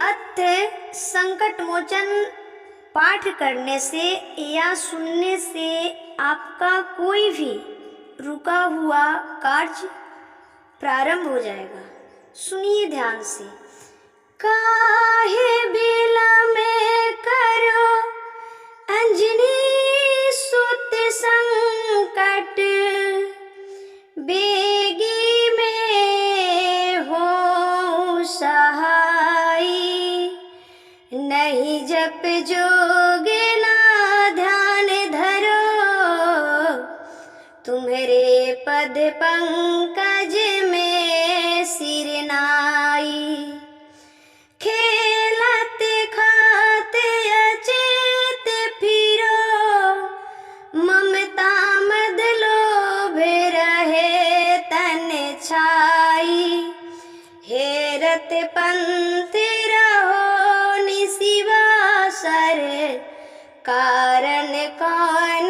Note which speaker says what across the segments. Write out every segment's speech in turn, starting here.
Speaker 1: अथ संकट मोचन पाठ करने से या सुनने से आपका कोई भी रुका हुआ कार्य प्रारंभ हो जाएगा। सुनिए ध्यान से। काहे बिलम करो अंजनी सुत संकट, बेगी में हो सहाय। नहीं जप जोगे ना ध्यान धरो, तुम्हारे पद पंकज में सिर नाई। खेलत खाते अचेत फिरो, ममता मद लोभ रहे तन छाई। हेरत पंथ रहो निशिवासर, कारण कौन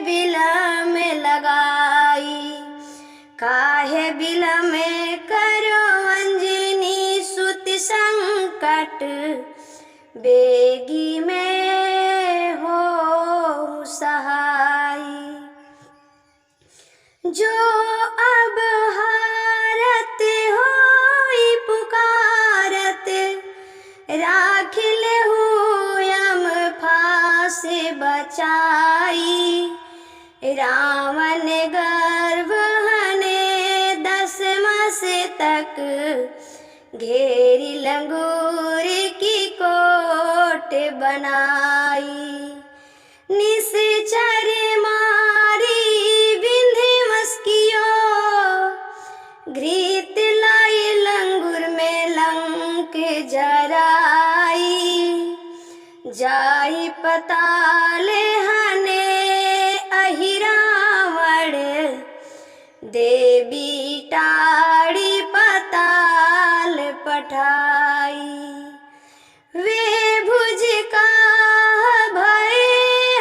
Speaker 1: बिलम लगाई। काहे बिलम करो अंजनी सुत संकट, बेगी में हो सहाय। जो अब हारत होई पुकारत, राखिल यम फांस बचाई। रावण गर्भ हने 10 मास तक, घेरी लंगूर की कोट बनाई। निश्चर मारी बिंधि मस्कियो, घृत लाई लंगूर में लंक जराई। जाई पताल हने अहिरावण, देवी टाड़ी पताल पठाई। वे भुज का भय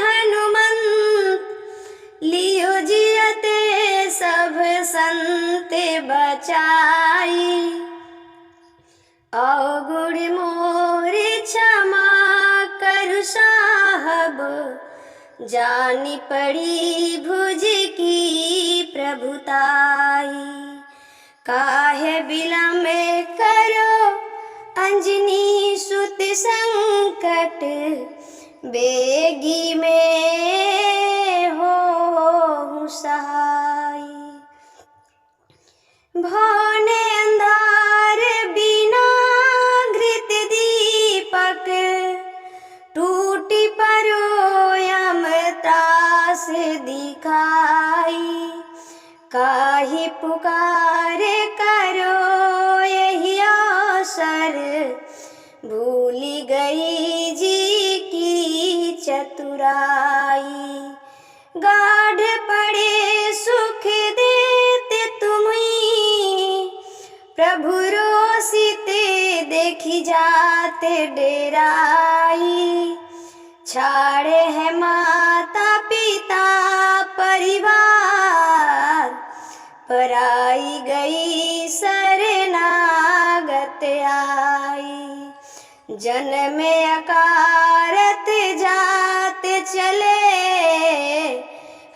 Speaker 1: हनुमंत, लियो जियते सब संत बचाई। अवगुण मोरे क्षमा करु साहब, जानी पड़ी भुज की प्रभुताई। काहे बिलम करो अंजनी सुत संकट, बेगी में हो सहाय। भौने अंधार बिना घृत दीपक, टूटी परो यम त्रास दिखाई। काहि पुकार करो यही अवसर, भूली गई जी की चतुराई। गाढ़ पड़े सुख देते तुम्हीं, प्रभु रोसिते देखी जाते डेराई। छाड़े है माता पिता परिवार, पराई गई शरणागत आई। जन्म अकारत जाते चले,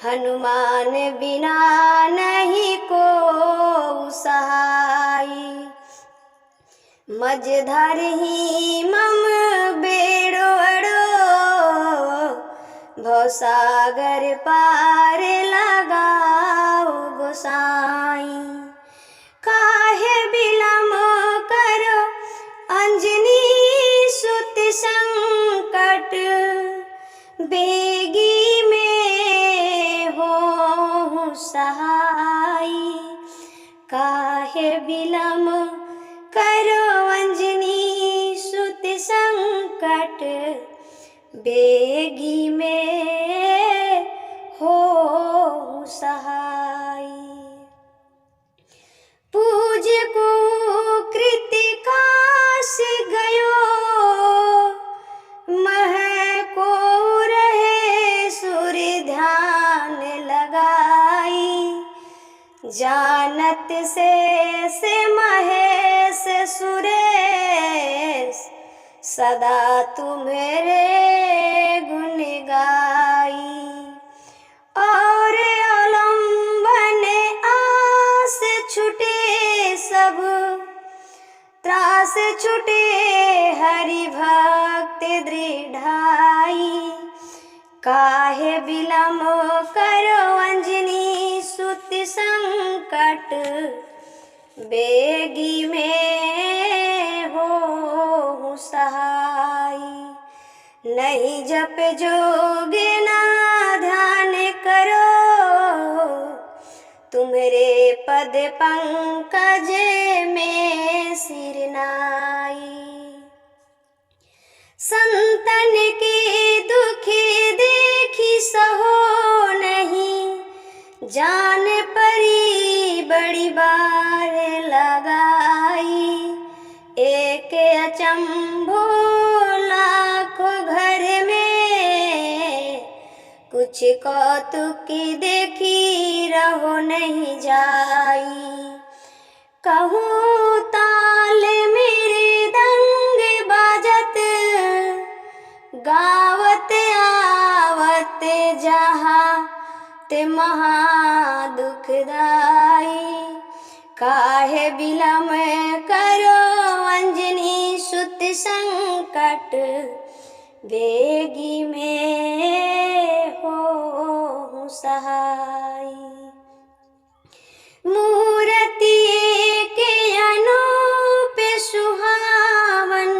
Speaker 1: हनुमान बिना नहीं को सहाय। मझधर ही मम बेड़ो अड़ो, भवसागर पार लगाओ गोसाई। काहे बिलम करो अंजनी सुत संकट, बेगी में हो सहाय। काहे बिलम करो अंजनी सुत संकट, बेगी में हो सहाय। पूज को कृतिकास गयो, मह को रहे सूर्य ध्यान लगाई। जानत से महेश सुरेश, सदा तुम्हारे गुण गाई। और अवलंबन आस छूटे सब, त्रास छूटे हरि भक्त दृढ़ाई। काहे विलम्ब करो अंजनी सुत संकट, बेगी में हो सहाई। नहीं जप जोग ना ध्यान करो, तुम्हारे पद पंकज में सिर नाई। संतन के दुख देखी सहो नहीं, जान परी बड़ी बार लगाई। एक अचंभो लाखों घर में, कुछ कौतुक देखी रहो नहीं जाई। कहूँ ताल मेरे दंग बाजत, गावत आवत जहाँ ते महा दुखदाई। काहे विलम्ब करो अंजनी सुत संकट, बेगी में हो सहाई। मूर्ति के अनूप सुहावन,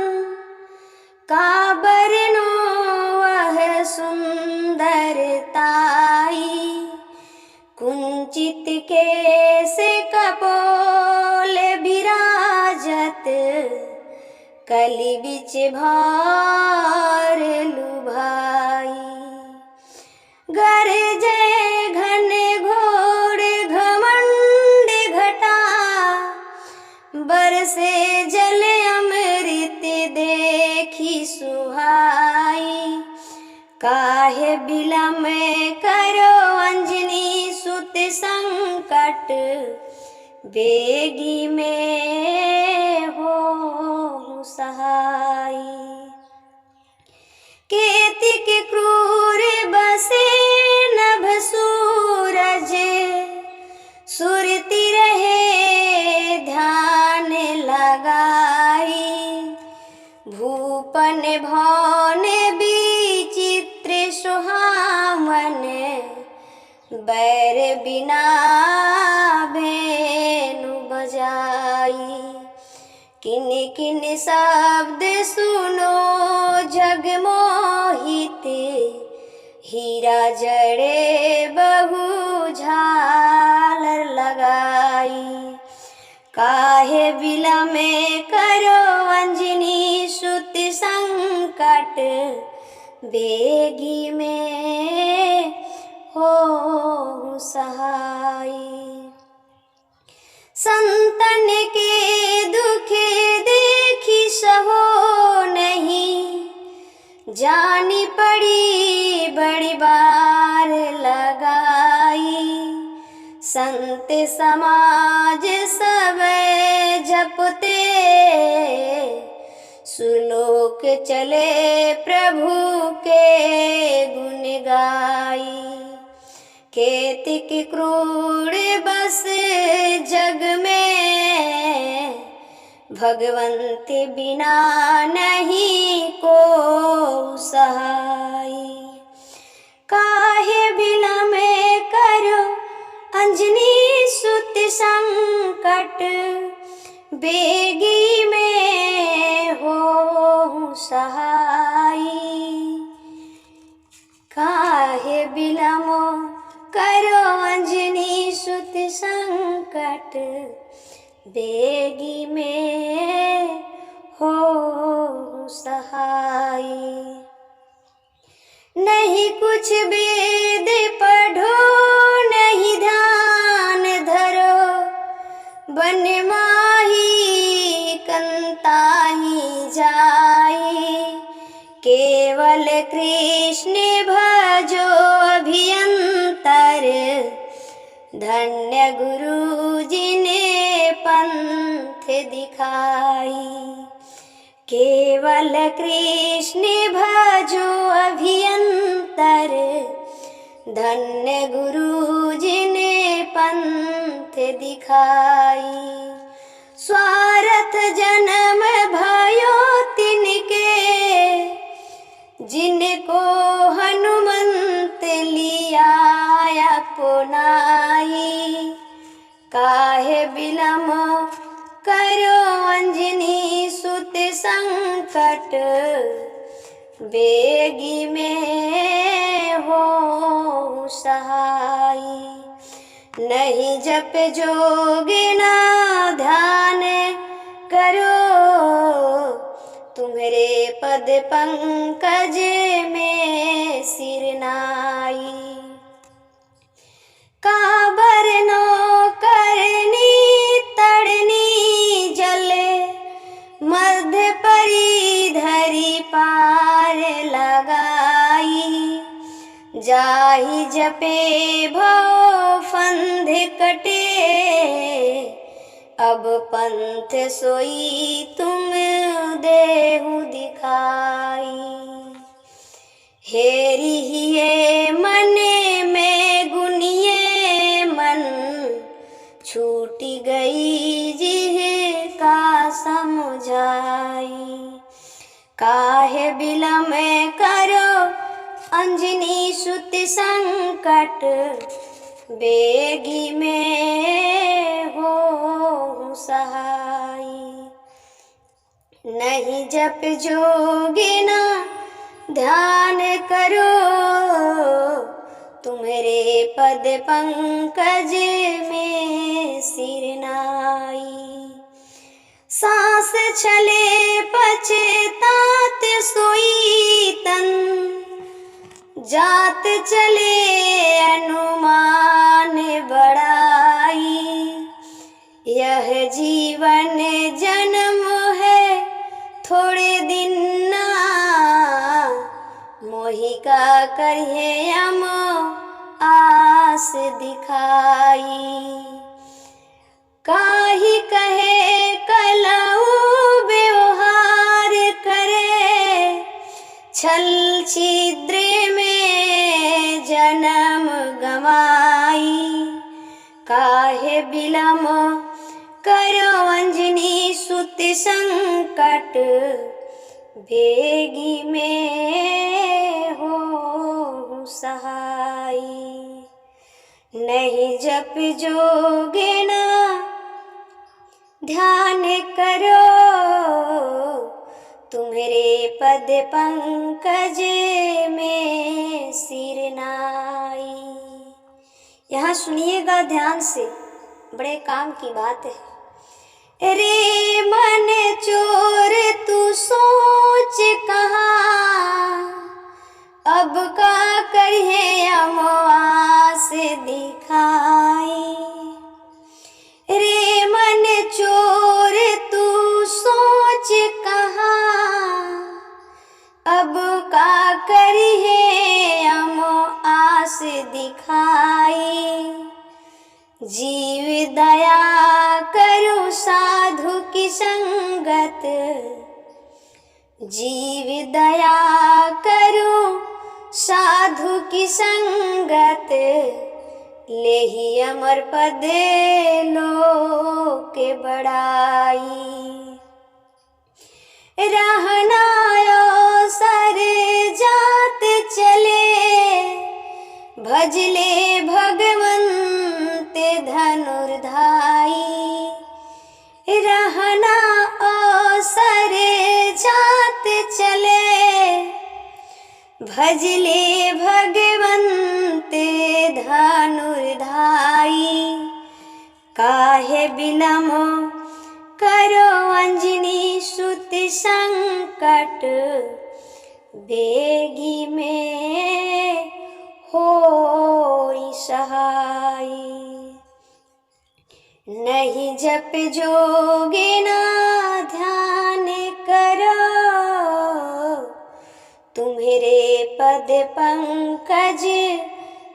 Speaker 1: का बरनो वह सुंदरताई। कुंचित केस कपोल विराजत, कलि बिच भार लुभाई। गरजे घन घोर घमंड घटा, बरसे जल अमृत देखी सुहाई। काहे विलम्ब करो अंजनी सुत संकट, बेगी में हो सहाई। केतिक क्रूर बसे नभ सूरज, सुरती रहे ध्यान लगाई। भूपन भवन विचित्र सुहावन, बैर बिना भेनु बजाई। किन किन शब्द सुनो जगमोहित, हीरा जड़े बहु झालर लगाई। काहे विलम्ब करो अंजनी सुत संकट, बेगी में हो सहाई। संतन के दुख देखी सहो नहीं, जानी पड़ी बड़ी बार लगाई। संत समाज सब जपते, सुलोक चले प्रभु के गुण गाई। केतिक क्रूर बस जग में, भगवंत बिना नहीं को सहाई। काहे विलम्ब करो अंजनी सुत संकट, बेगी में हो सहाई। काहे विलम्ब करो अंजनी सुत संकट, बेगी में हो सहाई। नहीं कुछ वेद पढ़ो नहीं ध्यान धरो, बन माही कंताही जाई। केवल कृष्ण भजो अभियंतर, धन्य गुरु जी ने पंथ दिखाई। केवल कृष्ण भजो अभियंतर, धन्य गुरु जिने पंथ दिखाई। स्वार्थ जन्म भयो तिनके, जिनको हनुमंत लिया अपनाई। काहे बिलम करो अंजनी सुत संकट, बेगी में हो सहाई। नहीं जप जोगिना ध्यान करो, तुम्हारे पद पंकज में सिर नाई। काबर नो करनी तड़नी जले, मध्य परिधरी पार लगाई। जाहि जपे भव फंध कटे, अब पंथ सोई तुम देहु दिखाई। हेरी हिये मने में गुनिये मन, छूटी गई जिह का समझाई। काहे बिलम करो अंजनी सुत संकट, बेगी में हो सहाई। नहीं जप जोगिना ध्यान करो, तुम्हारे पद पंकज में सिर नाई। सांस छले पछतात सोई तन, जात चले अनुमान बढ़ाई। यह जीवन जन्म है थोड़े दिन ना, मोहि का करिए हम आस दिखाई। काहि कहे कलऊ व्यवहार करे, छल छिद्र में जन्म गवाई। काहे बिलम करो अंजनी सुत संकट, बेगी में हो सहाई। नहीं जप जोगिना ध्यान करो, तुम्हारे पद पंकज में सिर नाई। यहाँ सुनिएगा ध्यान से, बड़े काम की बात है। रे मन चोर तू सोच कहाँ, अब का करिए अमवास दिखाई। रे मन चोर तू सोच कहाँ, अब का करिए अमवास दिखाई। जीव दया करो साधु की संगत, जीव दया करो साधु की संगत। लेहि अमर पद लोक बड़ाई। रहनायो सर जात चले, भजले भगवंत धनुर्धाई। रहना अवसर जात चले, भजले भगवंत धनुर्धाई। काहे बिलम करो अंजनी सुत संकट, बेगी में होई सहाई। नहीं जप जोगिना ध्यान करो, तुम्हारे पद पंकज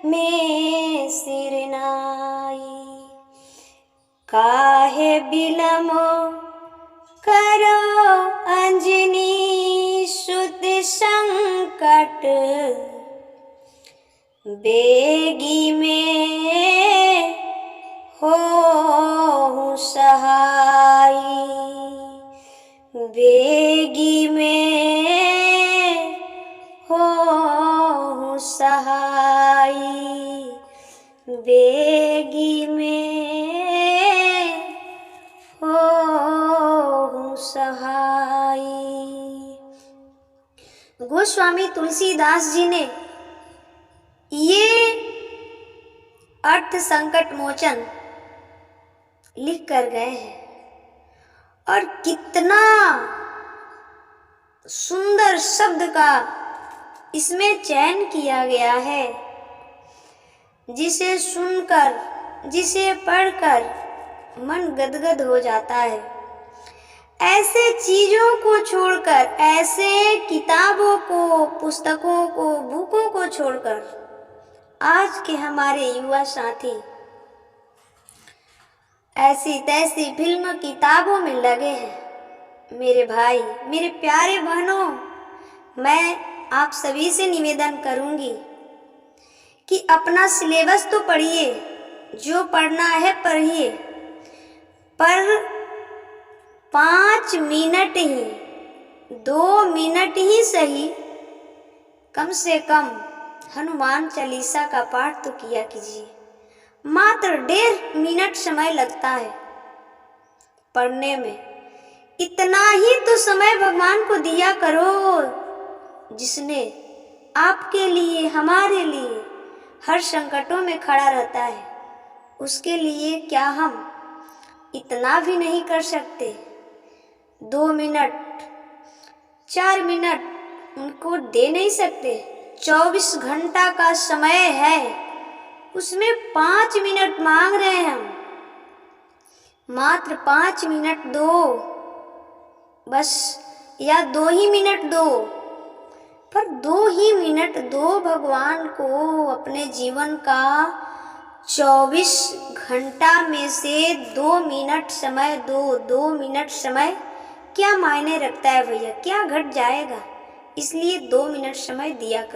Speaker 1: में सिर नाई। काहे बिलमो करो अंजनी सुत संकट बेगी में हो सहाई, बेगी में हो सहाई, बेगी में हो सहाई। गोस्वामी तुलसीदास जी ने ये अर्थ संकट मोचन लिख कर गए हैं और कितना सुंदर शब्द का इसमें चयन किया गया है, जिसे सुनकर, जिसे पढ़कर मन गदगद हो जाता है। ऐसे चीजों को छोड़कर, ऐसे किताबों को, पुस्तकों को, बुकों को छोड़कर आज के हमारे युवा साथी ऐसी तैसी फिल्म किताबों में लगे हैं। मेरे भाई, मेरे प्यारे बहनों, मैं आप सभी से निवेदन करूंगी कि अपना सिलेबस तो पढ़िए, जो पढ़ना है पढ़िए, पर 5 मिनट ही, 2 मिनट ही सही, कम से कम हनुमान चालीसा का पाठ तो किया कीजिए। मात्र 1.5 मिनट समय लगता है पढ़ने में। इतना ही तो समय भगवान को दिया करो, जिसने आपके लिए, हमारे लिए हर संकटों में खड़ा रहता है। उसके लिए क्या हम इतना भी नहीं कर सकते? 2 मिनट, 4 मिनट उनको दे नहीं सकते? 24 घंटा का समय है, उसमें 5 मिनट मांग रहे हैं हम। मात्र 5 मिनट दो बस, या 2 ही मिनट दो, पर 2 ही मिनट दो भगवान को। अपने जीवन का 24 घंटा में से 2 मिनट समय दो। 2 मिनट समय क्या मायने रखता है भैया, क्या घट जाएगा? इसलिए 2 मिनट समय दिया कर।